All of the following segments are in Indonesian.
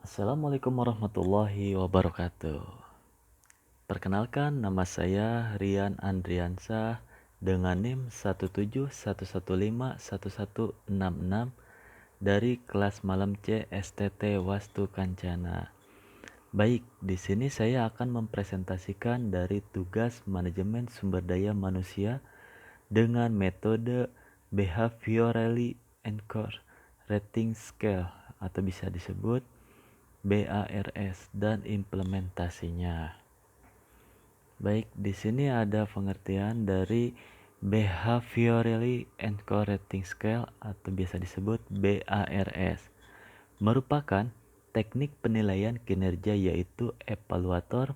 Assalamualaikum warahmatullahi wabarakatuh. Perkenalkan, nama saya Rian Andriansah dengan NIM 171151166 dari kelas malam C STT Wastu Kancana. Baik, di sini saya akan mempresentasikan dari tugas manajemen sumber daya manusia dengan metode Behaviorally Anchored Rating Scale atau bisa disebut BARS dan implementasinya. Baik, di sini ada pengertian dari Behaviorally Anchored Rating Scale atau biasa disebut BARS. Merupakan teknik penilaian kinerja yaitu evaluator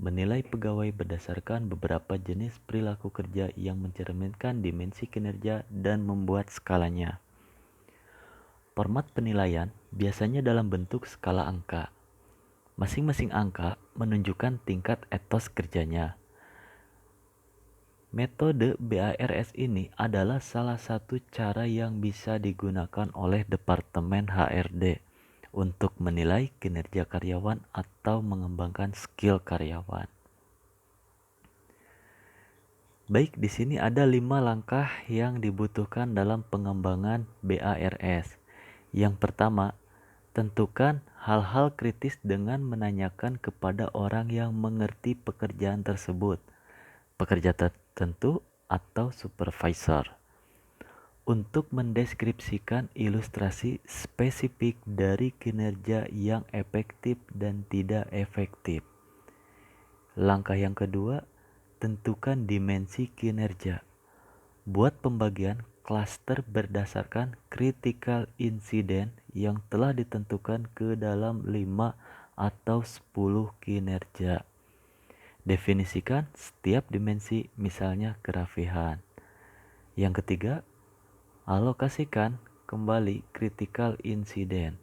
menilai pegawai berdasarkan beberapa jenis perilaku kerja yang mencerminkan dimensi kinerja dan membuat skalanya. Format penilaian biasanya dalam bentuk skala angka. Masing-masing angka menunjukkan tingkat etos kerjanya. Metode BARS ini adalah salah satu cara yang bisa digunakan oleh Departemen HRD untuk menilai kinerja karyawan atau mengembangkan skill karyawan. Baik, di sini ada 5 langkah yang dibutuhkan dalam pengembangan BARS. Yang pertama, tentukan hal-hal kritis dengan menanyakan kepada orang yang mengerti pekerjaan tersebut, pekerja tertentu atau supervisor, untuk mendeskripsikan ilustrasi spesifik dari kinerja yang efektif dan tidak efektif. Langkah yang kedua, tentukan dimensi kinerja. Buat pembagian klaster berdasarkan critical incident yang telah ditentukan ke dalam 5 atau 10 kinerja. Definisikan setiap dimensi, misalnya kerapihan. Yang ketiga, alokasikan kembali critical incident.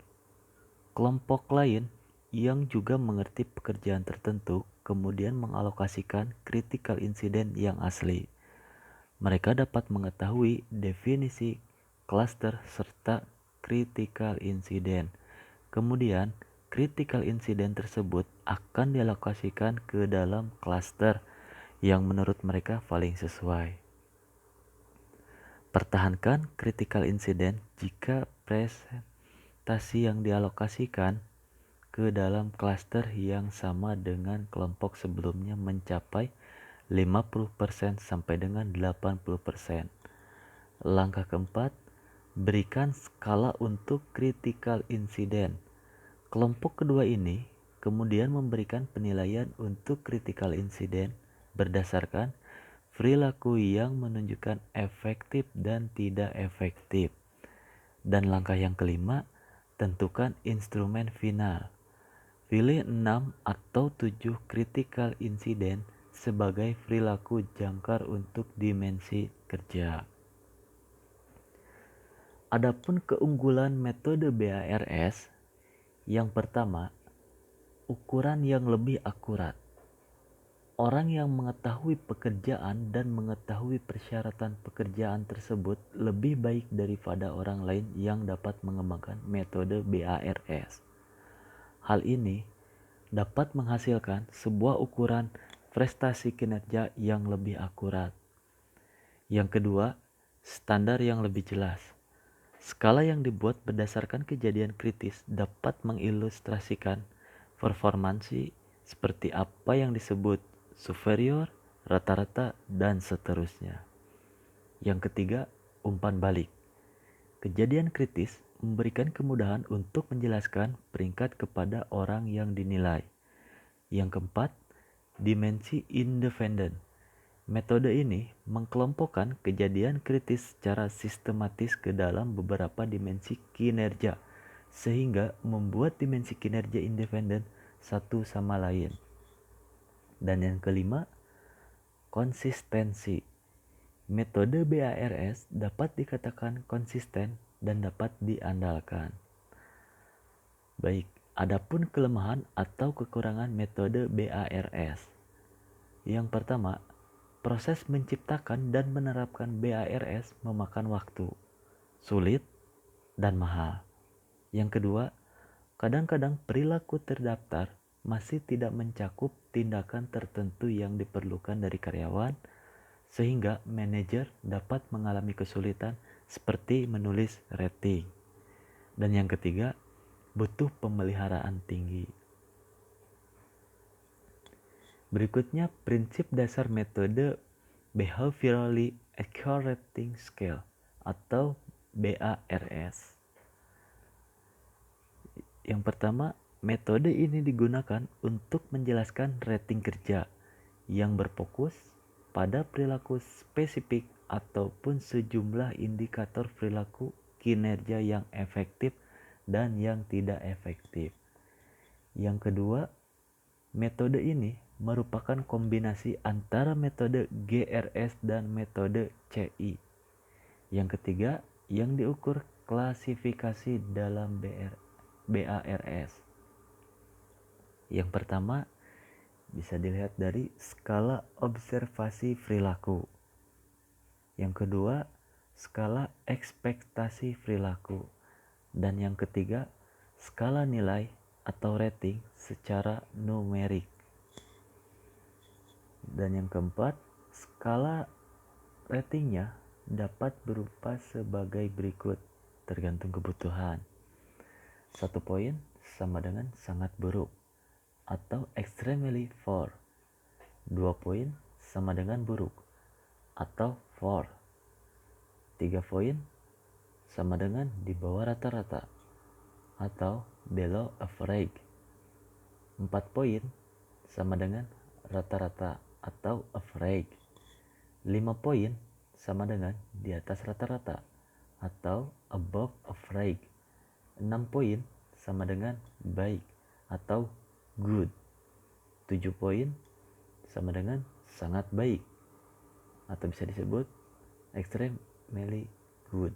Kelompok lain yang juga mengerti pekerjaan tertentu kemudian mengalokasikan critical incident yang asli. Mereka dapat mengetahui definisi cluster serta critical incident. Kemudian, critical incident tersebut akan dialokasikan ke dalam cluster yang menurut mereka paling sesuai. Pertahankan critical incident jika presentasi yang dialokasikan ke dalam klaster yang sama dengan kelompok sebelumnya mencapai 50% sampai dengan 80%. Langkah keempat, berikan skala untuk critical incident. Kelompok kedua ini kemudian memberikan penilaian untuk critical incident berdasarkan perilaku yang menunjukkan efektif dan tidak efektif. Dan langkah yang kelima, tentukan instrumen final. Pilih 6 atau 7 critical incident sebagai perilaku jangkar untuk dimensi kerja. Adapun keunggulan metode BARS, yang pertama, ukuran yang lebih akurat. Orang yang mengetahui pekerjaan dan mengetahui persyaratan pekerjaan tersebut lebih baik daripada orang lain yang dapat mengembangkan metode BARS. Hal ini dapat menghasilkan sebuah ukuran prestasi kinerja yang lebih akurat. Yang kedua, standar yang lebih jelas. Skala yang dibuat berdasarkan kejadian kritis dapat mengilustrasikan performansi seperti apa yang disebut superior, rata-rata, dan seterusnya. Yang ketiga, umpan balik. Kejadian kritis memberikan kemudahan untuk menjelaskan peringkat kepada orang yang dinilai. Yang keempat, dimensi independen. Metode ini mengkelompokkan kejadian kritis secara sistematis ke dalam beberapa dimensi kinerja, sehingga membuat dimensi kinerja independen satu sama lain. Dan yang kelima, konsistensi. Metode BARS dapat dikatakan konsisten dan dapat diandalkan. Baik, adapun kelemahan atau kekurangan metode BARS. Yang pertama, proses menciptakan dan menerapkan BARS memakan waktu, sulit, dan mahal. Yang kedua, Kadang-kadang perilaku terdaftar masih tidak mencakup tindakan tertentu yang diperlukan dari karyawan, sehingga manajer dapat mengalami kesulitan seperti menulis rating. Dan yang ketiga, butuh pemeliharaan tinggi. Berikutnya, prinsip dasar metode Behaviorally Accurate Rating Scale atau BARS. Yang pertama, metode ini digunakan untuk menjelaskan rating kerja yang berfokus pada perilaku spesifik ataupun sejumlah indikator perilaku kinerja yang efektif dan yang tidak efektif. Yang kedua, metode ini merupakan kombinasi antara metode GRS dan metode CI. Yang ketiga, yang diukur klasifikasi dalam BARS. Yang pertama, bisa dilihat dari skala observasi perilaku. Yang kedua, skala ekspektasi perilaku. Dan yang ketiga, skala nilai atau rating secara numerik. Dan yang keempat, skala ratingnya dapat berupa sebagai berikut tergantung kebutuhan. 1 poin sama dengan sangat buruk atau extremely poor. 2 poin sama dengan buruk atau poor. 3 poin sama dengan di bawah rata-rata atau below average. 4 poin sama dengan rata-rata atau average. 5 poin sama dengan di atas rata-rata atau above average. 6 poin sama dengan baik atau good. 7 poin sama dengan sangat baik atau bisa disebut extremely good.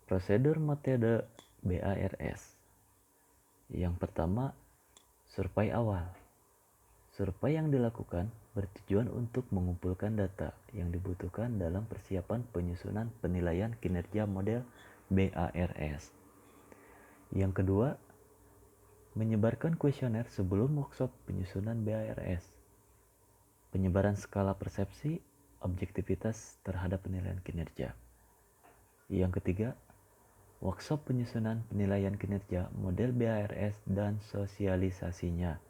Prosedur metode BARS. Yang pertama, survei awal. Survei yang dilakukan bertujuan untuk mengumpulkan data yang dibutuhkan dalam persiapan penyusunan penilaian kinerja model BARS. Yang kedua, menyebarkan kuesioner sebelum workshop penyusunan BARS. Penyebaran skala persepsi objektivitas terhadap penilaian kinerja. Yang ketiga, workshop penyusunan penilaian kinerja model BARS dan sosialisasinya.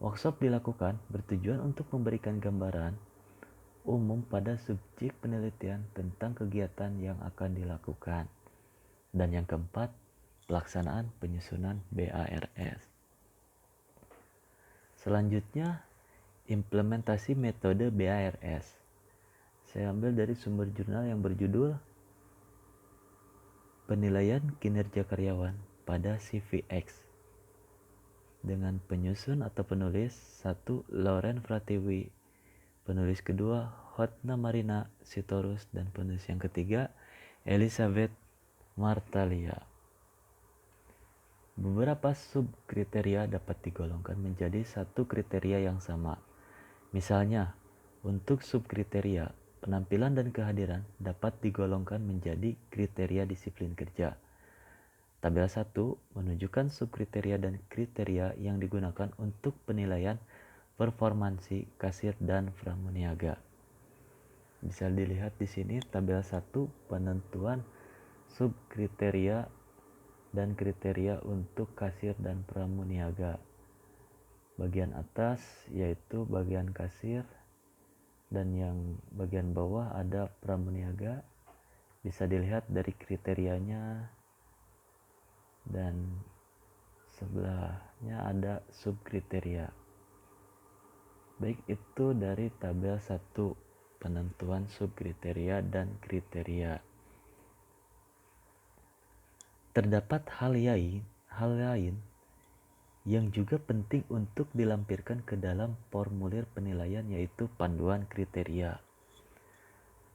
Workshop dilakukan bertujuan untuk memberikan gambaran umum pada subjek penelitian tentang kegiatan yang akan dilakukan. Dan yang keempat, pelaksanaan penyusunan BARS. Selanjutnya, implementasi metode BARS. Saya ambil dari sumber jurnal yang berjudul Penilaian Kinerja Karyawan pada CVX. Dengan penyusun atau penulis 1. Lauren Pratiwi, penulis kedua Hotna Marina Sitorus, dan penulis yang ketiga Elizabeth Martalia. Beberapa subkriteria dapat digolongkan menjadi satu kriteria yang sama. Misalnya, untuk subkriteria penampilan dan kehadiran dapat digolongkan menjadi kriteria disiplin kerja. Tabel 1 menunjukkan subkriteria dan kriteria yang digunakan untuk penilaian performansi kasir dan pramuniaga. Bisa dilihat di sini tabel 1 penentuan subkriteria dan kriteria untuk kasir dan pramuniaga. Bagian atas yaitu bagian kasir dan yang bagian bawah ada pramuniaga. Bisa dilihat dari kriterianya dan sebelahnya ada subkriteria. Baik, itu dari tabel 1 penentuan subkriteria dan kriteria. Terdapat hal lain yang juga penting untuk dilampirkan ke dalam formulir penilaian, yaitu panduan kriteria.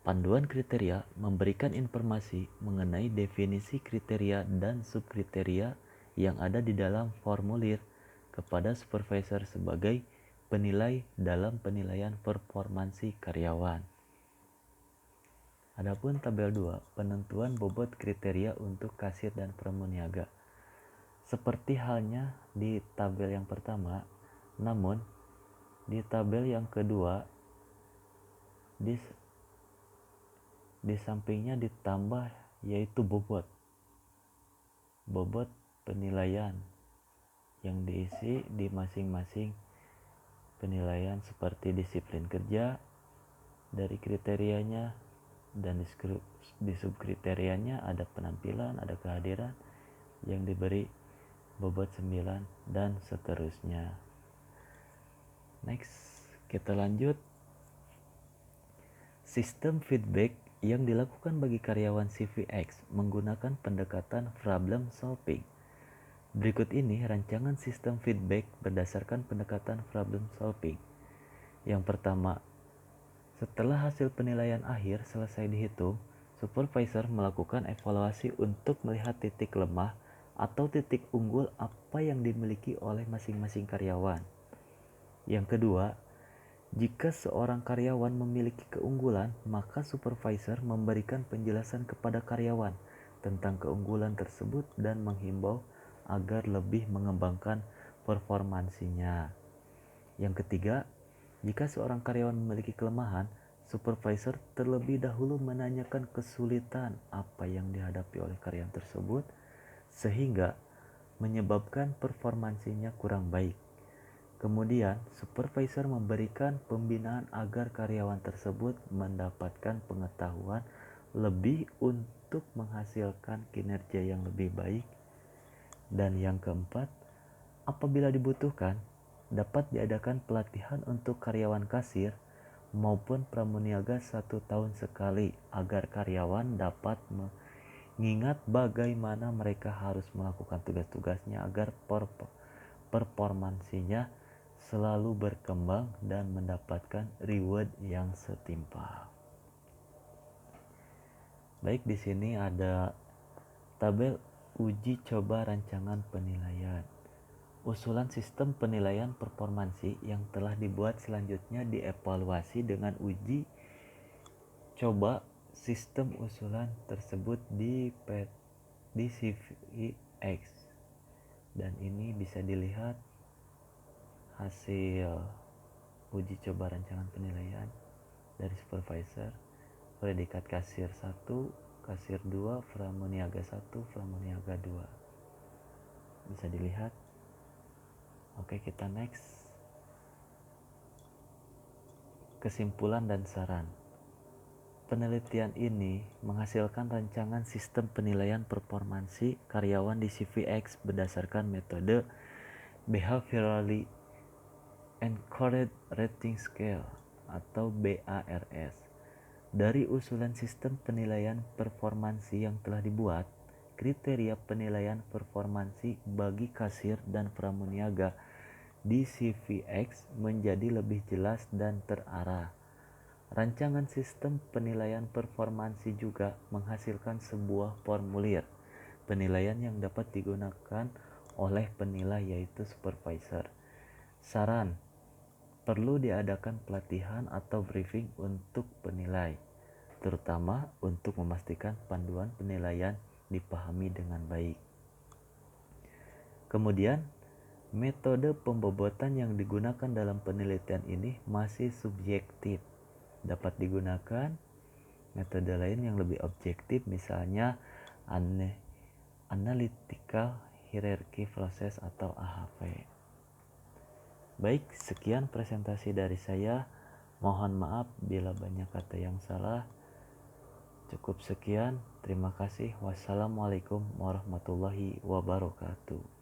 Panduan kriteria memberikan informasi mengenai definisi kriteria dan subkriteria yang ada di dalam formulir kepada supervisor sebagai penilai dalam penilaian performansi karyawan. Adapun tabel 2, penentuan bobot kriteria untuk kasir dan pramuniaga. Seperti halnya di tabel yang pertama, namun di tabel yang kedua di sampingnya ditambah yaitu bobot penilaian yang diisi di masing-masing penilaian seperti disiplin kerja dari kriterianya, dan di subkriterianya ada penampilan, ada kehadiran yang diberi bobot 9 dan seterusnya. Next, kita lanjut. Sistem feedback yang dilakukan bagi karyawan CVX menggunakan pendekatan problem solving. Berikut ini rancangan sistem feedback berdasarkan pendekatan problem solving. Yang pertama, setelah hasil penilaian akhir selesai dihitung, supervisor melakukan evaluasi untuk melihat titik lemah atau titik unggul apa yang dimiliki oleh masing-masing karyawan. Yang kedua, jika seorang karyawan memiliki keunggulan, maka supervisor memberikan penjelasan kepada karyawan tentang keunggulan tersebut dan menghimbau agar lebih mengembangkan performansinya. Yang ketiga, jika seorang karyawan memiliki kelemahan, supervisor terlebih dahulu menanyakan kesulitan apa yang dihadapi oleh karyawan tersebut sehingga menyebabkan performansinya kurang baik. Kemudian, supervisor memberikan pembinaan agar karyawan tersebut mendapatkan pengetahuan lebih untuk menghasilkan kinerja yang lebih baik. Dan yang keempat, apabila dibutuhkan, dapat diadakan pelatihan untuk karyawan kasir maupun pramuniaga 1 tahun sekali agar karyawan dapat mengingat bagaimana mereka harus melakukan tugas-tugasnya agar performansinya selalu berkembang dan mendapatkan reward yang setimpal. Baik, di sini ada tabel uji coba rancangan penilaian. Usulan sistem penilaian performansi yang telah dibuat selanjutnya dievaluasi dengan uji coba sistem usulan tersebut di CVX. Dan ini bisa dilihat hasil uji coba rancangan penilaian dari supervisor, predikat kasir 1, kasir 2, pramuniaga 1, pramuniaga 2. Bisa dilihat. Oke, kita next. Kesimpulan dan saran. Penelitian ini menghasilkan rancangan sistem penilaian performansi karyawan di CVX berdasarkan metode Behaviorally Encoded Rating Scale atau BARS. Dari usulan sistem penilaian performansi yang telah dibuat, kriteria penilaian performansi bagi kasir dan pramuniaga di CVX menjadi lebih jelas dan terarah. Rancangan sistem penilaian performansi juga menghasilkan sebuah formulir penilaian yang dapat digunakan oleh penilai yaitu supervisor. Saran, perlu diadakan pelatihan atau briefing untuk penilai, terutama untuk memastikan panduan penilaian dipahami dengan baik. Kemudian, metode pembobotan yang digunakan dalam penelitian ini masih subjektif. Dapat digunakan metode lain yang lebih objektif, misalnya Analytical Hierarchy Process atau AHP. Baik, sekian presentasi dari saya. Mohon maaf bila banyak kata yang salah. Cukup sekian. Terima kasih. Wassalamualaikum warahmatullahi wabarakatuh.